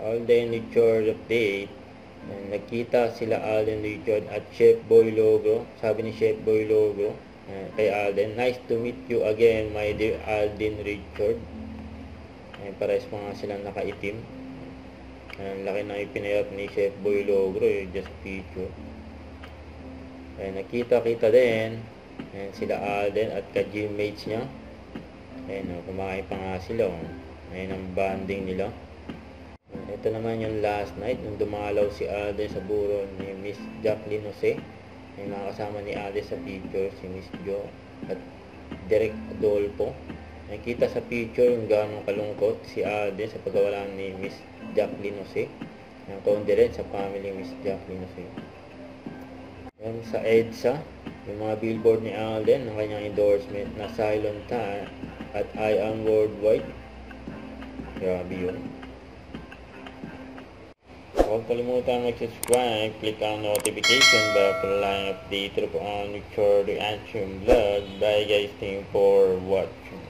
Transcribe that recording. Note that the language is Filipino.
Alden Richard update. Nagkita sila Alden Richard at Chef Boy Logo. Sabi ni Chef Boy Logo kay Alden, "Nice to meet you again, my dear Alden Richard." Pares pa nga silang nakaitim. Ang laki na ipinayat ni Chef Boy Logo, just picture. Nakita-kita din sila Alden at ka-gymmates niya. Kumain pa nga sila. Ayun ang banding nila. Ito naman yung last night nung dumalaw si Alden sa buro ni Miss Jacqueline Jose. May mga kasama ni Alden sa picture, si Miss Jo at Derek Adolfo. Nakita sa picture yung gano'ng kalungkot si Alden sa pagkawala ni Miss Jacqueline Jose. Ang condolence sa family Miss Jacqueline Jose. Yan sa EDSA, yung mga billboard ni Alden ng kanyang endorsement na Silent at I Am Worldwide. Grabe yun. Huwag kalimutan mag-subscribe, click ang notification bell para lang update po ang Richard Reaction Vlog. Bye guys, thank you for watching.